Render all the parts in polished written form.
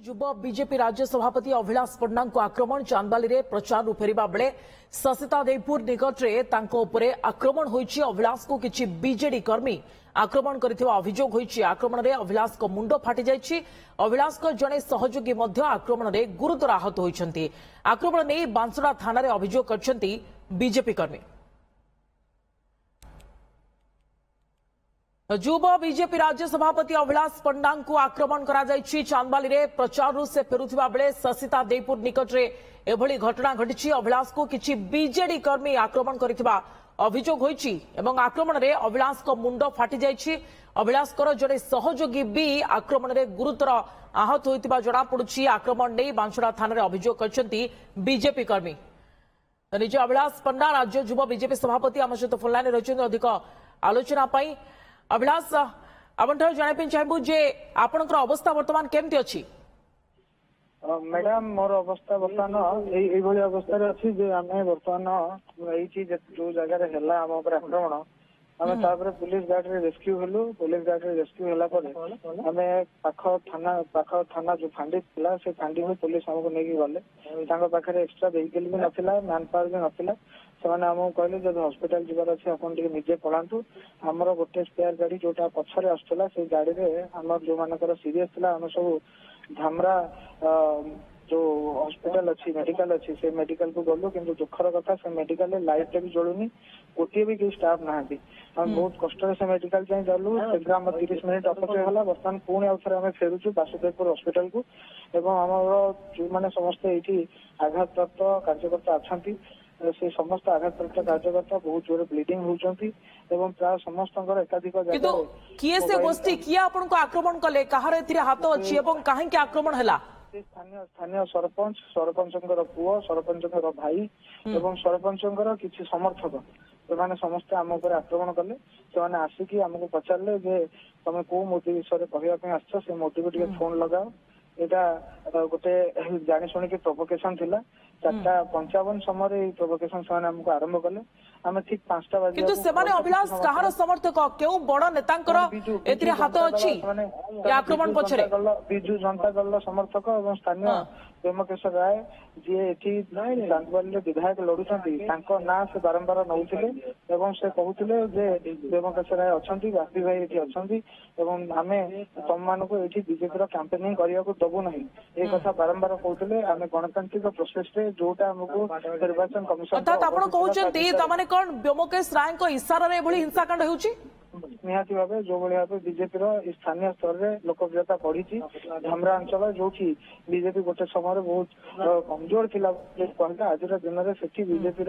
युवा बीजेपी राज्य सभापति अभिलाष पन्ना को आक्रमण चांदबाली रे प्रचार फेरिबा बेले ससिता देवपुर निकट में आक्रमण होईछि। अभिलाष को किछि बीजेडी कर्मी आक्रमण करथिबा अभियोग होईछि। आक्रमण रे अभिलाष को मुंड फाटी जाइछि। अभिलाष को जने सहयोगी मध्य आक्रमण रे गुरुतर आहत होइछन्ति। आक्रमण नै बांसुरा थाना रे अभियोग करछन्ति बीजेपी कर्मी। युवा बीजेपी राज्य सभापति अभिलाष पन्ना को आक्रमण करा जाइछि। चांदबाली रे प्रचार से फेरुथिबा बेले ससिता देवपुर निकट में एभली घटना घटिछि। अभिलाष को किछि बीजेडी कर्मी आक्रमण करथिबा अभियोग होइछि एवं आक्रमण रे अभिलाष को मुंड फाटी जाइछि। अभिलाष कर जड़े सहयोगी भी आक्रमण रे गुरुतर आहत होइतिबा जणा पडुछि। आक्रमण नै बांसुरा थाना रे अभियोग करछन्ति बीजेपी कर्मी। निज अभिलाष पन्ना राज्य युवा बीजेपी सभापति आम सहित फोन लाइन रहिछन्ति अधिक आलोचना पई। अभिलाष आपंठार जानापी चाहबू जे आपनकर अवस्था वर्तमान केमती अछि? मैडम मोर अवस्था बर्तमान एई भली अवस्था रे अछि जे आमे बर्तमान एई चीज जो जगह रे हला हम ऊपर आक्रमण आमे तापर पुलिस गार्ड रे रेस्क्यू हलु। पुलिस गार्ड रे रेस्क्यू हला पर आमे पाख थाना जो फांडी थिला से फांडी में पुलिस हमको नेकी गले। तांको पाखरे एक्स्ट्रा व्हीकल भी नथिला, मैन पावर भी नथिला। ସେମାନେ ଆମକୁ କହିଲେ ଯଦି ହସ୍ପିଟାଲ ଯିବାର ଅଛି ଆପଣ ଟିକେ ନିଜେ ପଳାନ୍ତୁ। ଆମର ଗୋଟେ ସ୍ପେୟାର ଗାଡି ଯୋଉଟା ପଛରେ ଆସୁଥିଲା ସେଇ ଗାଡିରେ ଆମର ଯୋଉମାନଙ୍କର ସିରିୟସ୍ ଥିଲା ଆମେ ସବୁ ଧାମରା जो हॉस्पिटल अच्छी मेडिकल अच्छी से मेडिकल को गलु किंतु दुखर कथा से मेडिकल लाइट भी जलुनी गोटे भी कई स्टाफ ना हम बहुत कष्ट से मेडिकल जाए गलु। 30 मिनिट अपचय होला। बर्तमान पुणी आउथरे आमे फेरुछु बासुदेवपुर हॉस्पिटल को एवं हमर जो माने समस्त एठी आघात प्राप्त कार्यकर्ता अछंती से समस्त आघात प्राप्त कार्यकर्ता बहुत जोर ब्लीडिंग होउचंती एवं प्राय समस्तंकर एकाधिक जगह किए से गोष्ठी किया आपन को आक्रमण कले कहार एथिरे हाथ अछि एवं काहे के आक्रमण हला? स्थानीय सरपंच सरपंचंकर पुओ सरपंचंकर भाई एवं सरपंचंकर किछि समर्थक से समस्ते आम उपर आक्रमण कले। से आसिकी आमको पचारे जे तुम कौ मोदी विषय कहवाई आस से मोदी को फोन लगाओ। यहाँ गोटे जानी शुणिक प्रोवोकेशन थिला। 4:55 समय प्रोवोकेशन से आमको आरंभ कले। आम ठीक 5टा बजे किंतु सेमाने अभिलाष कहार समर्थक केउ बड़ नेतांकर एथिरे हाथ अछि आक्रमण पछरे? बिजू जनता दल समर्थक एवं स्थानीय प्रेमकेशर राय जी एठी चांदबाली विधायक लड़ुचंती तांको ना से बारंबार नउथिले एवं से कहउथिले जे प्रेमकेशर राय अछंती, बापी भाई एठी अछंती एवं आमे तुम मानको एठी बीजेपी रो कैंपेनिंग करिया को दबु नहीं ए कथा बारंबार कहउथिले। आमे गणतांत्रिक प्रोसेस रे जोटा हमको निर्वाचन कमिशन अर्थात आपण कहउचंती त माने कोन प्रेमकेश राय को इशारा रे एभली हिंसाकांड हेउची? निहाती भाव जो भाव बीजेपी स्थानीय स्तर में लोकप्रियता बढ़ी धामरा अंचल जो कि बीजेपी गोटे समय बहुत कमजोर थिला कहला आज दिन में से बीजेपी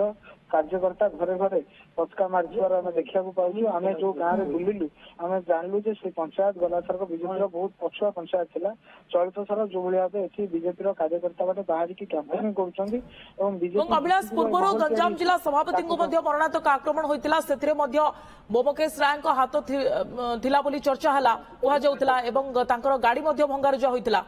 कार्यकर्ता घरे घरे पचका मार्चार आम देखा पाऊँ। आम जो गाँव में बुलिलु आम जानलु जे से पंचायत गला थरक बीजेपी बहुत पछुआ पंचायत थिला। चलित थर जो भाव ये बीजेपी कार्यकर्ता मैंने बाहर की कैंपेनिंग कर अभिलाष पूर्व गंजाम जिला सभापति मरणात्मक आक्रमण होता से प्रेमकेश राय हाथ थिला बोली चर्चा हला कहा जाउतला एवं तांकर गाड़ी मध्य भंगारुजा होइतला।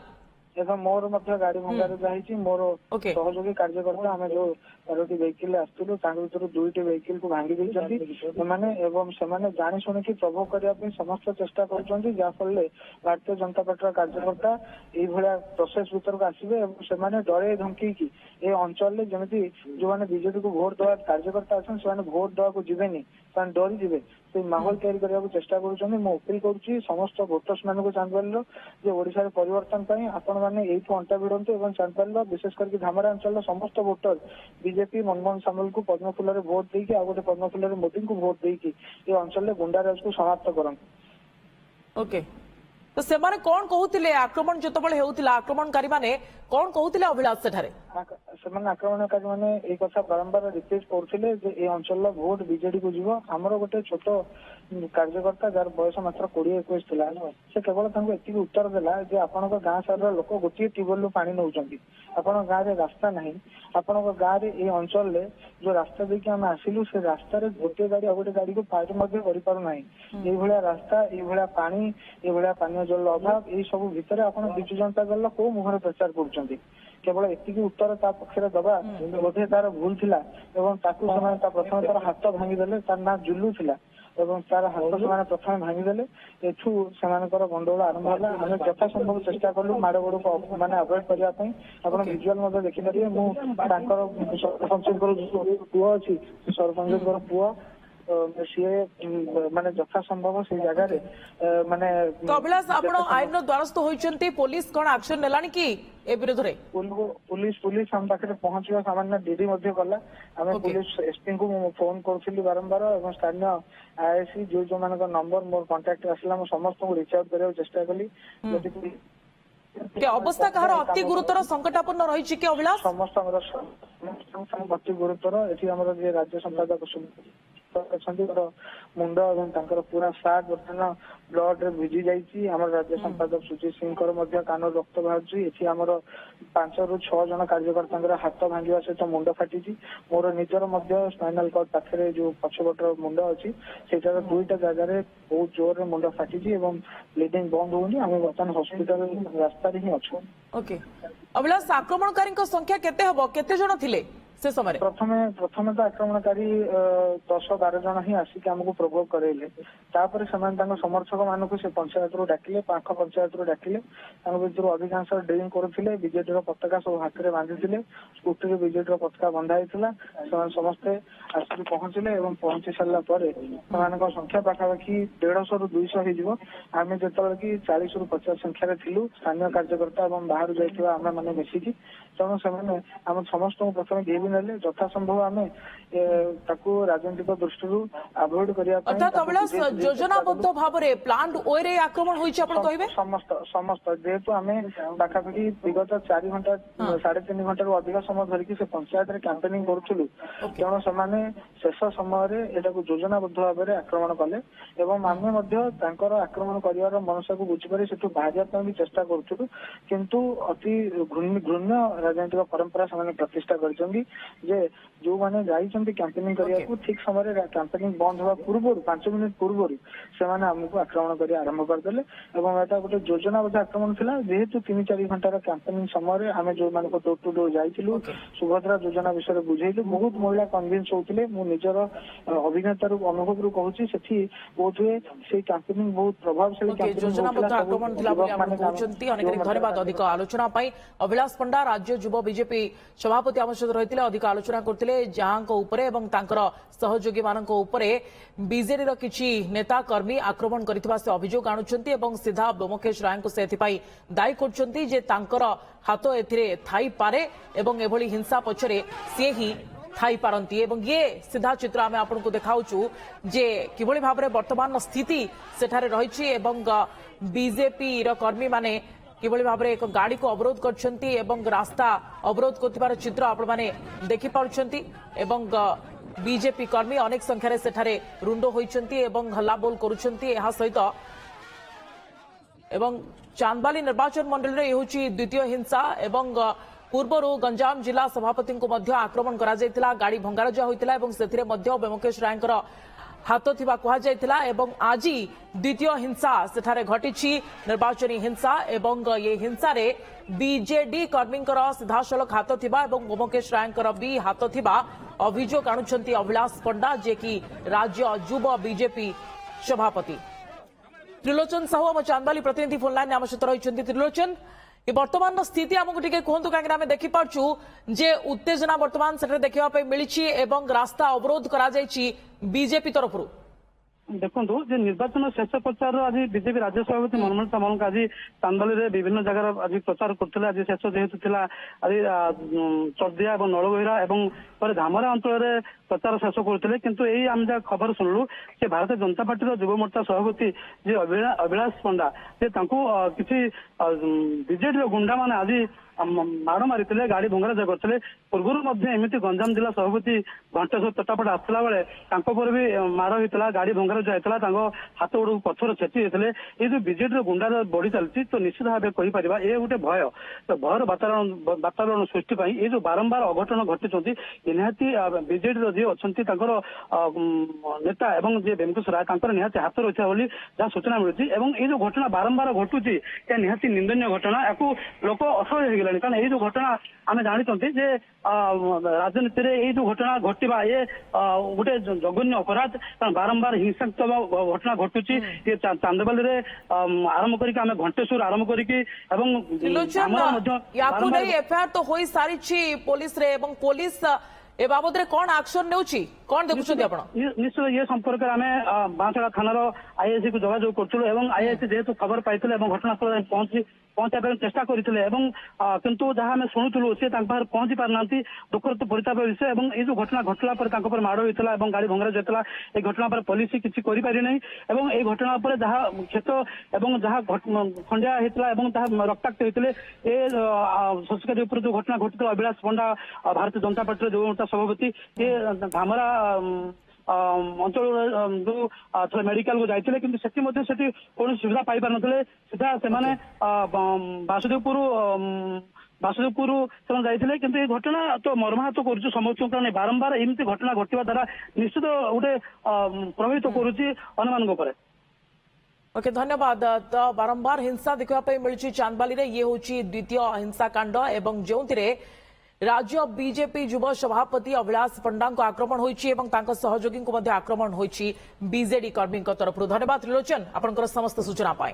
एवं मोर मध्य गाड़ी भंगारुजा हिची। मोर सहयोगी कार्यकर्ता आमे जो 13टी वेहिकल आस्तुलु तांग भीतर 2टी वेहिकल को भांगी देइछंती माने एवं सेमाने जानि सुनि कि प्रभो करिया पे समस्त चेष्टा करछंती जा फलले भारतीय जनता पार्टी कार्यकर्ता एई भलिया प्रोसेस भीतर को आसीबे एवं सेमाने डरे धमकी कि ए अंचल ले जेमिति जो माने बीजेपी को वोट दवा कार्यकर्ता अछन सेमाने वोट दवा को जिबेनी तान डरी जिबे से माहौल तैयारी करने को चेष्टा करुछंती। मो अपील करूची समस्त वोटर्स मानक चांदबाली जे ओडिशा रे परिवर्तन पई आपण माने एइठु अंटा भिड़ंतु एवं चांदबाली विशेष करके धामरा अंचल समस्त वोटर बीजेपी मनमोहन सामल को पद्मफुल रे वोट देकी आ गोटे पद्मफुल रे मोदी को वोट देकी ए अंचल रे गुंडाराज को समाप्त करंतु। ओके तो सेमाने कोन कहउतिले आक्रमण जतबळे हेउतिला आक्रमणकारी माने कोन कहउतिले अभिलाष सेठारे? सेमाने आक्रमणकारी माने ए कथा बारंबार रिपीट करथिले जे ए अंचल वोट बीजेडी को जीवो। हमरो गोटे छोट कार्यकर्ता जार बयस मात्र 20-21 थिला से केवल तांको एतिक उत्तर देला जे आपनका गां सारा लोक गोटे ट्यूबवेल पानी नउचंती आपण गां रे रास्ता नहीं आपण गां रे ए अंचल ले जो रास्ता देखि हम आसिलु से रास्ता रे गोटे गाड़ी आ गोटे गाड़ी को पार मध्ये करि पारु नाही। ए भलिया रास्ता ए भलिया पानी ए भलिया पानी जल अभाव ए सब भितर आपण बिजु जनता दल को मुहर प्रचार करछंती केवल एतिक उत्तर ता पक्षरे दबा बोधे तार भूल थिला एवं ताकू समय ता प्रथम तार हाथ भांगी देले तार ना जुल्लू थिला ଏବଂ ତାର ହାତ ସେମାନେ ପ୍ରଥମେ ଭାଙ୍ଗିଦେଲେ। ଏଠୁ ସେମାନଙ୍କର ଗଣ୍ଡଗୋଳ ଆରମ୍ଭ ହେଲା। ଆମେ ଯଥାସମ୍ଭବ ଚେଷ୍ଟା କଲୁ ମାଡ଼ ଗୋଳକୁ ମାନେ ଆଭଏଡ୍ କରିବା ପାଇଁ। ଆପଣ ଭିଜୁଆଲ ମଧ୍ୟ ଦେଖିପାରିବେ। ମୁଁ ତାଙ୍କର ସରପଞ୍ଚଙ୍କର ଯୋଉ ପୁଅ ଅଛି, ସରପଞ୍ଚଙ୍କର ପୁଅ ସିଏ ମାନେ ଯଥାସମ୍ଭବ ସେଇ ଜାଗାରେ ମାନେ ତ ଅଭିଳାଷ ଆପଣ ଆଇନର ଦ୍ୱାରସ୍ଥ ହୋଇଛନ୍ତି, ପୋଲିସ କଣ ଆକ୍ସନ ନେଲାଣି କି ଏ ବିରୋଧରେ? ପୁଲିସ ଆମ ପାଖରେ ପହଞ୍ଚିବା ସାମାନ୍ୟ ଡେରି ମଧ୍ୟ କଲା। ଆମେ ପୁଲିସ ଏସପି ଙ୍କୁ ମୁଁ ଫୋନ କରୁଥିଲି ବାରମ୍ବାର ଏବଂ ସ୍ଥାନୀୟ ଆଇଆଇସି ଯୋଉମାନଙ୍କ ନମ୍ବର ମୋର କଣ୍ଟାକ୍ଟ ଆସିଲା ମୁଁ ସମସ୍ତଙ୍କୁ ରିଚ୍ ଆଉଟ୍ କରିବାକୁ ଚେଷ୍ଟା କଲି। ଅବସ୍ଥା କାହାର ଅତି ଗୁରୁତର ସଂକଟାପନ୍ନ ରହିଛି କି ଅଭିଳାଷ? ସମସ୍ତଙ୍କର ଅତି ଗୁରୁତର। ଏଠି ଆମର ଯିଏ ରାଜ୍ୟ ସମ୍ପାଦକ ଅଛନ୍ତି ତାଙ୍କର ମୁଣ୍ଡ ଏବଂ ତାଙ୍କର ପୁରା ସାର୍ଟ ବର୍ତ୍ତମାନ ବ୍ଲଡ ରେ ଭିଜି ଯାଇଛି। ଆମର ରାଜ୍ୟ ସମ୍ପାଦକ ସୁଜିତ ସିଂଙ୍କର ମଧ୍ୟ କାନରୁ ରକ୍ତ ବାହାରୁଛି। ଏଠି ଆମର 5 ରୁ 6 ଜଣ କାର୍ଯ୍ୟକର୍ତ୍ତାଙ୍କର ହାତ ଭାଙ୍ଗିବା ସହିତ ମୁଣ୍ଡ ଫାଟିଛି। ମୋର ନିଜର ମଧ୍ୟ ସ୍ପାଇନାଲ କର୍ଡ ପାଖରେ ଯୋଉ ପଛପଟର ମୁଣ୍ଡ ଅଛି ସେଇଟାର 2ଟା ଜାଗାରେ ବହୁତ ଜୋରରେ ମୁଣ୍ଡ ଫାଟିଛି ଏବଂ ବ୍ଲିଡିଂ ବନ୍ଦ ହଉନି। ଆମେ ବର୍ତ୍ତମାନ ହସ୍ପିଟାଲ ରାସ୍ତାରେ ହିଁ ଅଛୁ। ଓକେ ଅଭିଳାଷ, ଆକ୍ରମଣକାରୀଙ୍କ ସଂଖ୍ୟା କେତେ ହବ, କେତେ ଜଣ ଥିଲେ ସେ ସମୟରେ? ପ୍ରଥମେ ତ ଆକ୍ରମଣକାରୀ 10-12 ଜଣ ହିଁ ଆସିକି ଆମକୁ ପ୍ରୋଭୋକ କରେଇଲେ। ତାପରେ ସେମାନେ ତାଙ୍କ ସମର୍ଥକ ମାନଙ୍କୁ ସେ ପଞ୍ଚାୟତରୁ ଡାକିଲେ, ପାଖ ପଞ୍ଚାୟତରୁ ଡାକିଲେ। ତାଙ୍କ ଭିତରୁ ଅଧିକାଂଶ ଡ୍ରିଙ୍କ କରୁଥିଲେ, ବିଜେଡିର ପତାକା ସବୁ ହାତରେ ବାନ୍ଧିଥିଲେ, ସ୍କୁଟିରେ ବିଜେଡିର ପତାକା ବନ୍ଧା ହେଇଥିଲା। ସେମାନେ ସମସ୍ତେ ଆସିକି ପହଞ୍ଚିଲେ ଏବଂ ପହଞ୍ଚି ସାରିଲା ପରେ ସେମାନଙ୍କ ସଂଖ୍ୟା ପାଖାପାଖି 150 ରୁ 200 ହେଇଯିବ। ଆମେ ଯେତେବେଳେ କି 40 ରୁ 50 ସଂଖ୍ୟାରେ ଥିଲୁ, ସ୍ଥାନୀୟ କାର୍ଯ୍ୟକର୍ତ୍ତା ଏବଂ ବାହାରୁ ଯାଇଥିବା ଆମେ ମାନେ ମିଶିକି। ତେଣୁ ସେମାନେ ଆମ ସମସ୍ତଙ୍କୁ ପ୍ରଥମେ ଘେରି ନେଲେ। ଯଥାସମ୍ଭବ ଆମେ ତାକୁ ରାଜନୈତିକ ଦୃଷ୍ଟିରୁ ଆଭଏଡ କରିବା ପାଇଁ ଅର୍ଥାତ୍ ଅଭିଳାଷ ଯୋଜନାବଦ୍ଧ ଭାବରେ ପ୍ଲାଣ୍ଟ ୱେରେ ଆକ୍ରମଣ ହୋଇଛି ଆପଣ କହିବେ? ସମସ୍ତ ଯେହେତୁ ଆମେ ପାଖାପାଖି ବିଗତ 4 ଘଣ୍ଟା 3.5 ଘଣ୍ଟାରୁ ଅଧିକ ସମୟ ଧରିକି ସେ ପଞ୍ଚାୟତରେ କ୍ୟାମ୍ପେନିଂ କରୁଥିଲୁ। ତେଣୁ ସେମାନେ ଶେଷ ସମୟରେ ଏଟାକୁ ଯୋଜନାବଦ୍ଧ ଭାବରେ ଆକ୍ରମଣ କଲେ ଏବଂ ଆମେ ମଧ୍ୟ ତାଙ୍କର ଆକ୍ରମଣ କରିବାର ମନସାକୁ ବୁଝିପାରି ସେଠୁ ବାହାରିବା ପାଇଁ ବି ଚେଷ୍ଟା କରୁଥିଲୁ। କିନ୍ତୁ ଅତି ଘୃଣ୍ୟ ରାଜନୈତିକ ପରମ୍ପରା ସେମାନେ ପ୍ରତିଷ୍ଠା କରିଛନ୍ତି ଯେ ଯୋଉମାନେ ଯାଇଛନ୍ତି କ୍ୟାମ୍ପେନିଂ କରିବାକୁ ଠିକ ସମୟରେ କ୍ୟାମ୍ପେନିଂ ବନ୍ଦ ହେବା ପୂର୍ବରୁ 5 ମିନିଟ ପୂର୍ବରୁ ସେମାନେ ଆମକୁ ଆକ୍ରମଣ କରି ଆରମ୍ଭ କରିଦେଲେ ଏବଂ ଏଟା ଗୋଟେ ଯୋଜନାବଦ୍ଧ ଆକ୍ରମଣ ଥିଲା। ଯେହେତୁ 3-4 ଘଣ୍ଟାର କ୍ୟାମ୍ପେନିଂ ସମୟରେ ଆମେ ଯୋଉମାନଙ୍କୁ ଡୋର ଟୁ ଡୋର ଯାଇଥିଲୁ, ସୁଭଦ୍ରା ଯୋଜନା ବିଷୟରେ ବୁଝେଇଲୁ, ବହୁତ ମହିଳା କନଭିନ୍ସ ହଉଥିଲେ। ମୁଁ ନିଜର ଅଭିଜ୍ଞତାରୁ ଅନୁଭବରୁ କହୁଛି ସେଠି ବହୁତ ହୁଏ ସେଇ କ୍ୟାମ୍ପେନିଂ ବହୁତ ପ୍ରଭାବଶାଳୀ ଯୋଜନାବଦ୍ଧ ଆକ୍ରମଣ ଥିଲା ବୋଲି ଆପଣ କହୁଛନ୍ତି। ଅନେକ ଧନ୍ୟବାଦ ଅଧିକ ଆଲୋଚନା ପାଇଁ। ଅଭିଳାଷ ପଣ୍ଡା ରାଜ୍ୟ ଯୁବ ବିଜେପି ସଭାପତି ଆମ ସହିତ ରହିଥିଲେ, ଅଧିକ ଆଲୋଚନା କରୁଥିଲେ ଯାହାଙ୍କ ଉପରେ ଏବଂ ତାଙ୍କର ସହଯୋଗୀ ମାନଙ୍କ ଉପରେ ବିଜେଡିର କିଛି ନେତା କର୍ମୀ ଆକ୍ରମଣ କରିଥିବା ସେ ଅଭିଯୋଗ ଆଣୁଛନ୍ତି ଏବଂ ସିଧା ବ୍ୟୋମକେଶ ରାୟଙ୍କୁ ସେ ଏଥିପାଇଁ ଦାୟୀ କରୁଛନ୍ତି ଯେ ତାଙ୍କର ହାତ ଏଥିରେ ଥାଇପାରେ ଏବଂ ଏଭଳି ହିଂସା ପଛରେ ସିଏ ହିଁ ଥାଇପାରନ୍ତି। ଏବଂ ଇଏ ସିଧା ଚିତ୍ର ଆମେ ଆପଣଙ୍କୁ ଦେଖାଉଛୁ ଯେ କିଭଳି ଭାବରେ ବର୍ତ୍ତମାନ ସ୍ଥିତି ସେଠାରେ ରହିଛି ଏବଂ ବିଜେପିର କର୍ମୀ ମାନେ কিভাবে ভাবে এক গাড়ি অবরোধ করছেন এবং রাস্তা অবরোধ করবার চিত্র আপনার দেখিপারছেন এবং বিজেপি কর্মী অনেক সংখ্যায় সেখানে রুণ্ড হয়েছেন এবং হল্লাবোল করছেন। এ সহিত এবং চান্দবালি নির্বাচন মন্ডলের এ হচ্ছে দ্বিতীয় হিংসা এবং ପୂର୍ବରୁ ଗଞ୍ଜାମ ଜିଲ୍ଲା ସଭାପତିଙ୍କୁ ମଧ୍ୟ ଆକ୍ରମଣ କରାଯାଇଥିଲା, ଗାଡ଼ି ଭଙ୍ଗାରୁଜା ହୋଇଥିଲା ଏବଂ ସେଥିରେ ମଧ୍ୟ ବ୍ୟୋମକେଶ ରାୟଙ୍କର ହାତ ଥିବା କୁହାଯାଇଥିଲା ଏବଂ ଆଜି ଦ୍ୱିତୀୟ ହିଂସା ସେଠାରେ ଘଟିଛି, ନିର୍ବାଚନୀ ହିଂସା ଏବଂ ଏହି ହିଂସାରେ ବିଜେଡି କର୍ମୀଙ୍କର ସିଧାସଳଖ ହାତ ଥିବା ଏବଂ ବ୍ୟୋମକେଶ ରାୟଙ୍କର ବି ହାତ ଥିବା ଅଭିଯୋଗ ଆଣୁଛନ୍ତି ଅଭିଳାଷ ପଣ୍ଡା, ଯିଏକି ରାଜ୍ୟ ଯୁବ ବିଜେପି ସଭାପତି। ତ୍ରିଲୋଚନ ସାହୁ ଆମ ଚାନ୍ଦବାଲି ପ୍ରତିନିଧି ଫୋନ୍ ଲାଇନ୍ ଆମ ସହିତ ରହିଛନ୍ତି। ତ୍ରିଲୋଚନ, ବର୍ତ୍ତମାନର ସ୍ଥିତି ଆମକୁ ଟିକେ କୁହନ୍ତୁ, କାହିଁକି ଆମେ ଦେଖିପାରୁଛୁ ଯେ ଉତ୍ତେଜନା ବର୍ତ୍ତମାନ ସେଠାରେ ଦେଖିବା ପାଇଁ ମିଳିଛି ଏବଂ ରାସ୍ତା ଅବରୋଧ କରାଯାଇଛି ବିଜେପି ତରଫରୁ। ଦେଖନ୍ତୁ ଯେ ନିର୍ବାଚନ ଶେଷ ପ୍ରଚାର ଆଜି ବିଜେପି ରାଜ୍ୟ ସଭାପତି ମନମୋହନ ସାମଲଙ୍କ ଆଜି ଚାନ୍ଦବାଲିରେ ବିଭିନ୍ନ ଜାଗାର ଆଜି ପ୍ରଚାର କରୁଥିଲେ। ଆଜି ଶେଷ ଯେହେତୁ ଥିଲା ଆଜି ଚର୍ଦିଆ ଏବଂ ନଳଗହିରା ଏବଂ ପରେ ଧାମରା ଅଞ୍ଚଳରେ ପ୍ରଚାର ଶେଷ କରୁଥିଲେ। କିନ୍ତୁ ଏଇ ଆମେ ଯାହା ଖବର ଶୁଣିଲୁ ଯେ ଭାରତୀୟ ଜନତା ପାର୍ଟିର ଯୁବ ମୋର୍ଚ୍ଚା ସଭାପତି ଯେ ଅଭିଳାଷ ପଣ୍ଡା ଯେ ତାଙ୍କୁ କିଛି ବିଜେଡିର ଗୁଣ୍ଡାମାନେ ଆଜି ମାଡ଼ ମାରିଥିଲେ, ଗାଡ଼ି ଭଙ୍ଗାରୁଜା କରିଥିଲେ। ପୂର୍ବରୁ ମଧ୍ୟ ଏମିତି ଗଞ୍ଜାମ ଜିଲ୍ଲା ସଭାପତି ଘଣ୍ଟେଶ୍ୱର ତୋଟାପଟ ଆସିଥିଲା ବେଳେ ତାଙ୍କ ଉପରେ ବି ମାଡ଼ ହେଇଥିଲା, ଗାଡ଼ି ଭଙ୍ଗାରୁଜା ହେଇଥିଲା, ତାଙ୍କ ହାତ ଗୋଡ଼କୁ ପଥର ଛେଚି ଦେଇଥିଲେ। ଏଇ ଯୋଉ ବିଜେଡିର ଗୁଣ୍ଡାର ବଢି ଚାଲିଛି ତ ନିଶ୍ଚିତ ଭାବେ କହିପାରିବା ଏ ଗୋଟେ ଭୟ, ତ ଭୟର ବାତାବରଣ ସୃଷ୍ଟି ପାଇଁ ଏଇ ଯୋଉ ବାରମ୍ବାର ଅଘଟଣ ଘଟିଛନ୍ତି ନିହାତି ବିଜେଡିର ଯିଏ ଅଛନ୍ତି ତାଙ୍କର ନେତା ଏବଂ ଯିଏ ବ୍ୟୋମକେଶ ରାୟ ତାଙ୍କର ନିହାତି ହାତ ରହିଥିବା ବୋଲି ଯାହା ସୂଚନା ମିଳୁଛି ଏବଂ ଏଇ ଯୋଉ ଘଟଣା ବାରମ୍ବାର ଘଟୁଛି ଏହା ନିହାତି ନିନ୍ଦନୀୟ ଘଟଣା। ୟାକୁ ଲୋକ ଅସହ୍ୟ ହେଇଗଲାଣି, କାରଣ ଏଇ ଯୋଉ ଘଟଣା ଆମେ ଜାଣିଛନ୍ତି ଯେ ରାଜନୀତିରେ ଏଇ ଯୋଉ ଘଟଣା ଘଟିବା ଏ ଗୋଟେ ଜଘନ୍ୟ ଅପରାଧ, କାରଣ ବାରମ୍ବାର ହିଂସା ରକ୍ତାକ୍ତ ଘଟଣା ଘଟୁଛି ଏ ଚାନ୍ଦବାଲିରେ ଆରମ୍ଭ କରିକି ଆମେ ଘଣ୍ଟେଶ୍ୱର ଆରମ୍ଭ କରିକି ଏବଂ ତ୍ରିଲୋଚନ ଆମର ମଧ୍ୟ ୟାକୁ ବାରମ୍ବାର- ନେଇ ଏଫଆଇଆର ତ ହୋଇ ସାରିଛି ପୋଲିସରେ ଏବଂ ପୋଲିସ ଏ ବାବଦରେ କଣ ଆକ୍ସନ ନେଉଛି କଣ ଦେଖୁଛନ୍ତି ଆପଣ? ନିଶ୍ଚିତ ଏ ସମ୍ପର୍କରେ ଆମେ ବାଁସଡ଼ା ଥାନାର ଆଇଆଇସି କୁ ଯୋଗାଯୋଗ କରୁଥିଲୁ ଏବଂ ଆଇଆଇସି ଯେହେତୁ ଖବର ପାଇଥିଲେ ଏବଂ ଘଟଣାସ୍ଥଳରେ ପହଞ୍ଚିବା ପାଇଁ ଚେଷ୍ଟା କରିଥିଲେ ଏବଂ କିନ୍ତୁ ଯାହା ଆମେ ଶୁଣୁଥିଲୁ ସେ ତାଙ୍କ ପାଖରେ ପହଞ୍ଚି ପାରିନାହାନ୍ତି। ଦୁଃଖର ତ ପରିତାପ ବିଷୟ ଏବଂ ଏଇ ଯୋଉ ଘଟଣା ଘଟିଲା ପରେ ତାଙ୍କ ଉପରେ ମାଡ଼ ହୋଇଥିଲା ଏବଂ ଗାଡି ଭଙ୍ଗା ଯାଇଥିଲା। এই ଘଟଣା ଉପରେ ପୋଲିସ କିଛି କରିପାରି ନାହିଁ ଏବଂ এই ଘଟଣା ଉପରେ ଯାହା କ୍ଷତ ଏବଂ ଯାହା ଖଣ୍ଡିଆ ହେଇଥିଲା ଏବଂ ତାହା ରକ୍ତାକ୍ତ ହେଇଥିଲେ ଏ ଶଶିକାରୀ ଉପରେ ଯୋଉ ଘଟଣା ଘଟିଥିଲା ଅଭିଳାଷ ପଣ୍ଡା ଭାରତୀୟ ଜନତା ପାର୍ଟିର ଯୋଉ ସଭାପତି ସେ ଧାମରା ଅଞ୍ଚଳ ଯୋଉ ମେଡିକାଲ କୁ ଯାଇଥିଲେ କିନ୍ତୁ ସେଠି ମଧ୍ୟ ସେଠି କୌଣସି ସୁବିଧା ପାଇପାରୁନଥିଲେ। ସିଧା ସେମାନେ ବାସୁଦେବପୁର ସେମାନେ ଯାଇଥିଲେ କିନ୍ତୁ এই ଘଟଣା ତ ମର୍ମାହତ କରୁଛି ସମସ୍ତଙ୍କୁ କାରଣ ବାରମ୍ବାର ଏମିତି ଘଟଣା ଘଟିବା ଦ୍ୱାରା ନିଶ୍ଚିତ ଗୋଟେ ପ୍ରଭାବିତ କରୁଛି ଅନ୍ୟମାନଙ୍କ ଉପରେ। ओके धन्यवाद। तो बारंबार हिंसा देखा मिली चांदबाली रे ये होची द्वितीय हिंसाकांड एवं जो राज्य बीजेपी युव सभापति अभिलाष पंडा को आक्रमण होईची एवं तांको सहयोगी को मध्य आक्रमण होईची बीजेडी कर्मी तरफ। धन्यवाद त्रिलोचन आपनकर समस्त सूचना पाए।